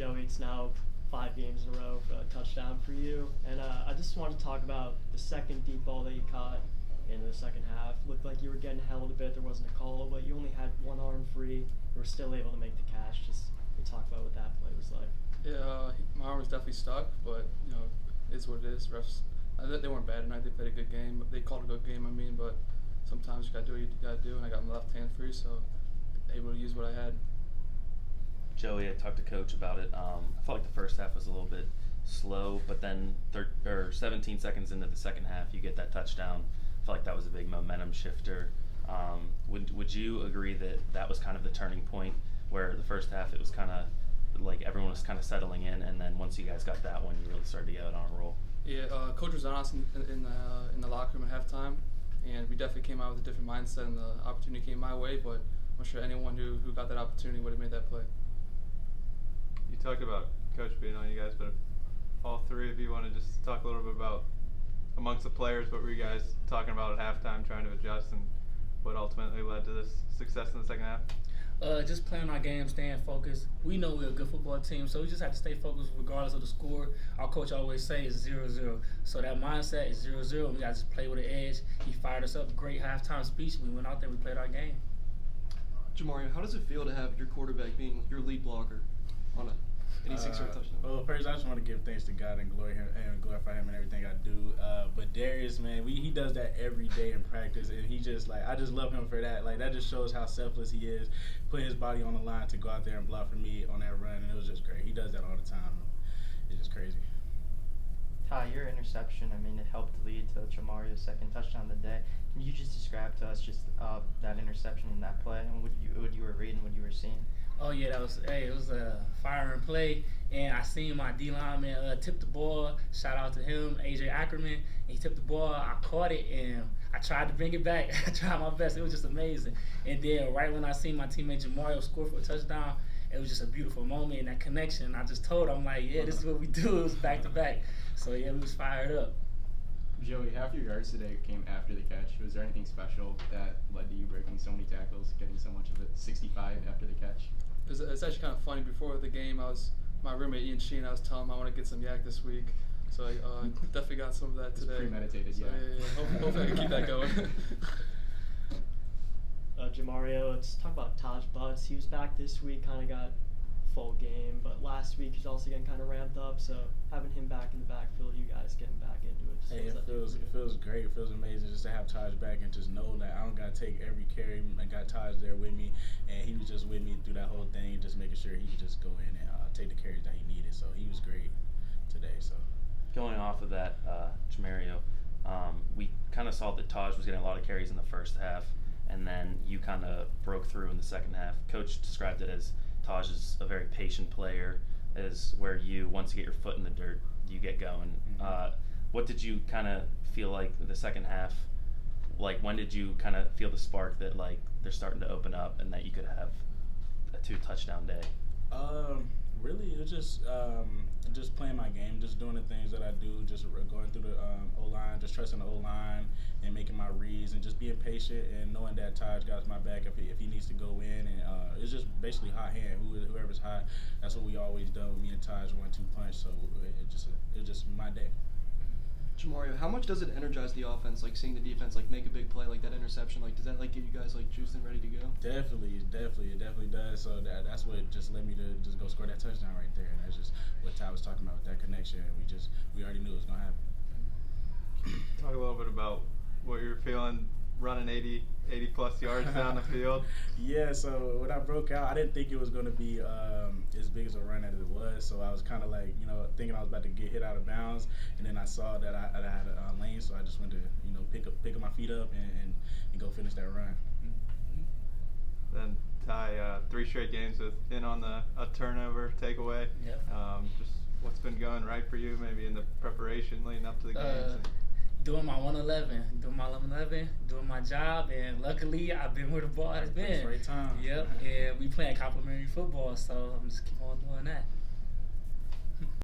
Joey, it's now 5 games in a row for a touchdown for you. And I just wanted to talk about the second deep ball that you caught in the second half. Looked like you were getting held a bit. There wasn't a call, but you only had one arm free. You were still able to make the catch. Just talk about what that play was like. Yeah, my arm was definitely stuck, but it is what it is. Refs, they weren't bad tonight. They played a good game. They called a good game, but sometimes you gotta do what you gotta do, and I got my left hand free, so able to use what I had. Joey, I talked to Coach about it. I felt like the first half was a little bit slow, but then 17 seconds into the second half, you get that touchdown. I felt like that was a big momentum shifter. Would you agree that that was kind of the turning point, where the first half it was kind of like everyone was kind of settling in, and then once you guys got that one, you really started to get it on a roll? Yeah, Coach was on us in the locker room at halftime, and we definitely came out with a different mindset, and the opportunity came my way, but I'm sure anyone who got that opportunity would have made that play. You talked about Coach being on you guys, but if all three of you want to just talk a little bit about amongst the players, what were you guys talking about at halftime, trying to adjust, and what ultimately led to this success in the second half? Just playing our game, staying focused. We know we're a good football team, so we just have to stay focused regardless of the score. Our coach always says 0-0. So that mindset is 0-0, and we got to just play with an edge. He fired us up, great halftime speech. We went out there, we played our game. JaMario, how does it feel to have your quarterback being your lead blocker on a 86-yard touchdown? Well, first I just want to give thanks to God and glorify Him in everything I do. But Darius, man, he does that every day in practice, and he just I just love him for that. Like, that just shows how selfless he is, putting his body on the line to go out there and block for me on that run, and it was just great. He does that all the time. It's just crazy. Ty, your interception, it helped lead to JaMario's second touchdown of the day. Can you just describe to us just that interception and that play, and what you were reading, what you were seeing? Oh yeah, it was a firing play, and I seen my D lineman tip the ball. Shout out to him, AJ Ackerman. And he tipped the ball. I caught it, and I tried to bring it back. I tried my best. It was just amazing. And then right when I seen my teammate JaMario score for a touchdown, it was just a beautiful moment and that connection. I just told him, yeah, this is what we do. It was back to back. So yeah, we was fired up. Joey, half your yards today came after the catch. Was there anything special that led to you breaking so many tackles, getting so much of it, 65 after the catch? It's actually kind of funny. Before the game, my roommate Ian Sheen, I was telling him I want to get some yak this week. So I definitely got some of that today. It's premeditated, so, yeah. Hopefully I can keep that going. JaMario, let's talk about Taj Butts. He was back this week, kind of got full game, but last week he's also getting kind of ramped up. So having him back in the backfield, you guys getting back into it. Hey, it feels great. It feels amazing just to have Taj back and just know that I don't gotta take every carry. I got Taj there with me, and he was just with me through that whole thing, just making sure he could just go in and take the carries that he needed. So he was great today. So going off of that, JaMario, we kind of saw that Taj was getting a lot of carries in the first half, and then you kind of broke through in the second half. Coach described it as Taj is a very patient player, is where you, once you get your foot in the dirt, you get going. Mm-hmm. What did you kind of feel like the second half? Like, when did you kind of feel the spark that they're starting to open up and that you could have a 2-touchdown day? Really, it was just playing my game, just doing the things that I do, just going through the O-line, just trusting the O-line and making my reads and just being patient and knowing that Taj got my back if he needs to go in. And it's just basically hot hand. Whoever's hot, that's what we always done with me and Taj, 1-2 punch. So it was just my day. JaMario, how much does it energize the offense, seeing the defense make a big play like that interception? Does that get you guys juiced and ready to go? Definitely, it definitely does. So that's what just led me to just go score that touchdown right there, and that's just what Ty was talking about with that connection. We already knew it was gonna happen. Talk a little bit about what you're feeling running 80 plus yards down the field. Yeah, so when I broke out, I didn't think it was going to be as big as a run as it was. So I was kind of thinking I was about to get hit out of bounds, and then I saw that I had a lane, so I just went to pick up my feet up and go finish that run. Then Ty, 3 straight games with a turnover takeaway. Yep. Just what's been going right for you, maybe in the preparation leading up to the games? Doing my 111, doing my job, and luckily I've been where the ball has been. Right time. Yep, and we playing complimentary football, so I'm just keep on doing that.